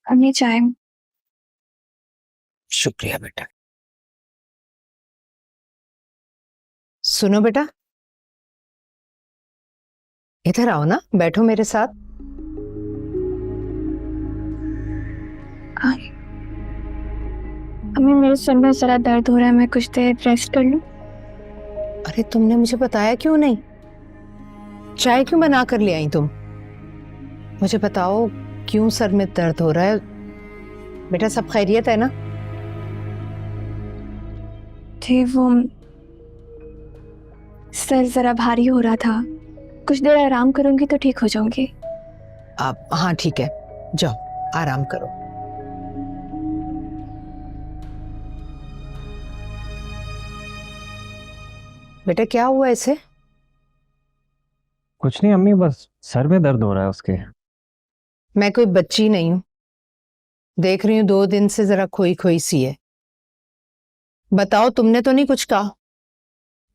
अम्मी चाय। शुक्रिया बेटा। सुनो बेटा, इधर आओ ना, बैठो मेरे साथ। अम्मी मेरे सर में जरा दर्द हो रहा है, मैं कुछ देर रेस्ट कर लूं? अरे तुमने मुझे बताया क्यों नहीं? चाय क्यों बना कर ले आई तुम? मुझे बताओ क्यों सर में दर्द हो रहा है? बेटा सब खैरियत है ना? थे वो सर जरा भारी हो रहा था, कुछ देर आराम करूंगी तो ठीक हो जाऊंगी। आप हाँ ठीक है, जाओ आराम करो। बेटा क्या हुआ ऐसे? कुछ नहीं अम्मी, बस सर में दर्द हो रहा है उसके। मैं कोई बच्ची नहीं हूं, देख रही हूँ 2 दिन से जरा खोई खोई सी है। बताओ तुमने तो नहीं कुछ कहा?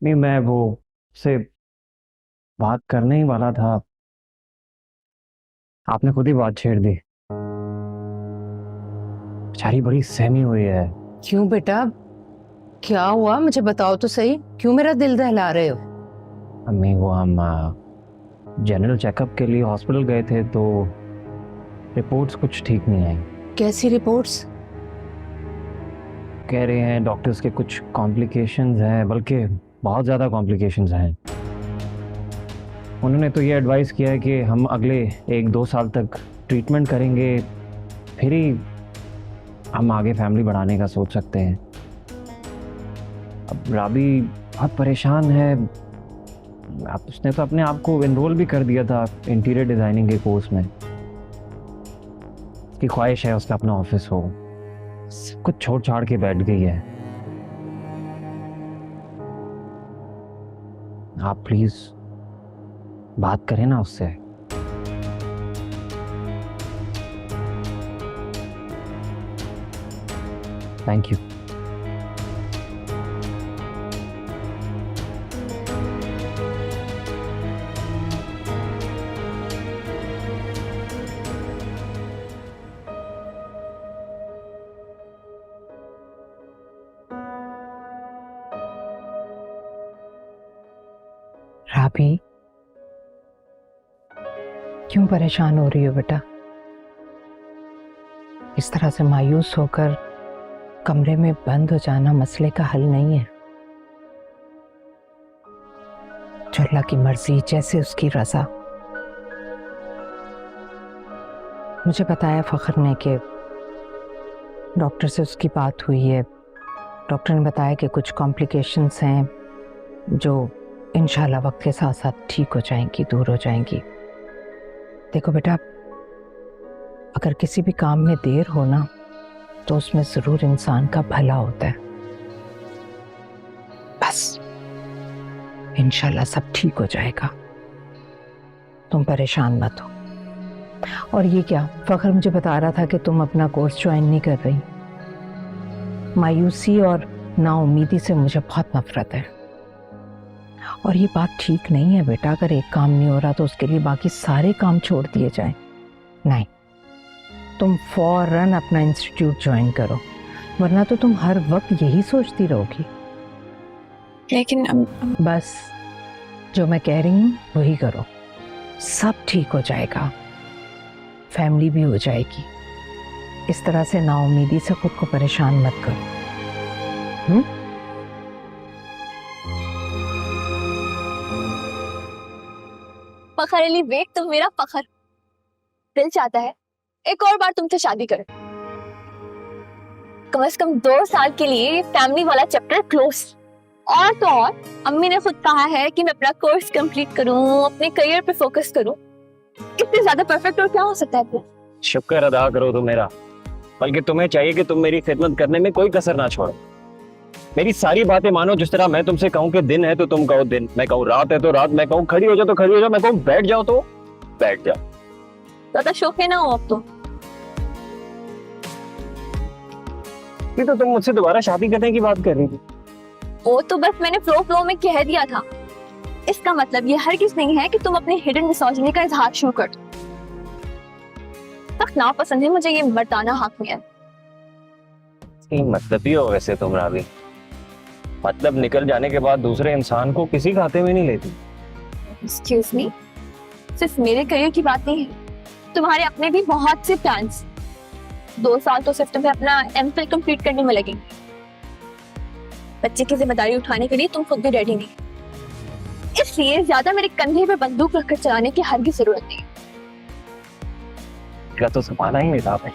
नहीं, मैं वो से बात करने ही वाला था, आपने खुद ही बात छेड़ दी। बेचारी बड़ी सहमी हुई है। क्यों बेटा, क्या हुआ मुझे बताओ तो सही, क्यों मेरा दिल दहला रहे हो? अम्मी वो हम जनरल चेकअप के लिए हॉस्पिटल गए थे तो रिपोर्ट्स कुछ ठीक नहीं आई। कैसी रिपोर्ट्स? कह रहे हैं डॉक्टर्स के कुछ कॉम्प्लिकेशंस हैं, बल्कि बहुत ज़्यादा कॉम्प्लिकेशंस हैं। उन्होंने तो ये एडवाइस किया है कि हम अगले 1-2 साल तक ट्रीटमेंट करेंगे, फिर ही हम आगे फैमिली बढ़ाने का सोच सकते हैं। अब राबी बहुत परेशान है। अब उसने तो अपने आप को एनरोल भी कर दिया था इंटीरियर डिज़ाइनिंग के कोर्स में। उसकी ख्वाहिश है उसका अपना ऑफिस हो, सब कुछ छोड़ छाड़ के बैठ गई है। आप प्लीज बात करें ना उससे। Thank you. राबी क्यों परेशान हो रही हो बेटा? इस तरह से मायूस होकर कमरे में बंद हो जाना मसले का हल नहीं है। जो अल्लाह की मर्जी, जैसे उसकी रजा। मुझे बताया फखर ने कि डॉक्टर से उसकी बात हुई है। डॉक्टर ने बताया कि कुछ कॉम्प्लिकेशंस हैं जो इंशाल्लाह वक्त के साथ साथ ठीक हो जाएंगी, दूर हो जाएंगी। देखो बेटा, अगर किसी भी काम में देर हो ना तो उसमें जरूर इंसान का भला होता है। बस इंशाल्लाह सब ठीक हो जाएगा, तुम परेशान मत हो। और ये क्या, फखर मुझे बता रहा था कि तुम अपना कोर्स ज्वाइन नहीं कर रही। मायूसी और नाउमीदी से मुझे बहुत नफरत है, और ये बात ठीक नहीं है बेटा। अगर एक काम नहीं हो रहा तो उसके लिए बाकी सारे काम छोड़ दिए जाएं। नहीं, तुम फौरन अपना इंस्टीट्यूट ज्वाइन करो, वरना तो तुम हर वक्त यही सोचती रहोगी। लेकिन बस जो मैं कह रही हूँ वही करो, सब ठीक हो जाएगा, फैमिली भी हो जाएगी। इस तरह से नाउमीदी से खुद को परेशान मत करो। फखर अली बेग, तुम मेरा फखर। दिल चाहता है एक और बार तुमसे शादी करें, कम से कम 2 साल के लिए फैमिली वाला चैप्टर क्लोज। और तो और अम्मी ने खुद कहा है कि मैं अपना कोर्स कंप्लीट करूं, अपने करियर पे फोकस करूं। इससे ज्यादा परफेक्ट और क्या हो सकता है अपना? शुक्र अदा करो तुम मेरा, बल्कि तुम्हें चाहिए कि तुम मेरी खिदमत करने में कोई कसर ना छोड़ो। मेरी सारी बातें मानो। जिस तरह मैं तुमसे कहूँ कि दिन है तो तुम कहो दिन, मैं कहूँ रात है तो रात, मैं कहूँ खड़ी हो जाओ तो खड़ी हो जाओ, मैं कहूँ बैठ जाओ तो बैठ जाओ। ज्यादा शौक है ना हो अब तो। ये तो तुम मुझसे दोबारा शादी करने की बात कर रही थी। वो तो बस मैंने फ्लो में कह दिया था। इसका मतलब ये हरगिज़ नहीं है कि तुम अपने हिडन मिसोजिनी का इजहार शुरू कर दो। सख्त नापसंद है मुझे ये मर्दाना हाकिमियत। मतलब ही हो वैसे तुम रावी, मतलब निकल जाने के बाद दूसरे इंसान को किसी खाते में नहीं लेती। एक्सक्यूज मी, सिर्फ मेरे करियर की बात नहीं है, तुम्हारे अपने भी बहुत से प्लान्स। 2 साल तो सिर्फ तुम्हें अपना एमफिल कंप्लीट करने में लगेंगे। बच्चे की जिम्मेदारी उठाने के लिए तुम खुद भी रेडी नहीं, इसलिए ज्यादा मेरे कंधे पे बंदूक रखकर चलाने की हरगिज़ जरूरत नहीं। क्या तो संभाला ही नहीं था आपने।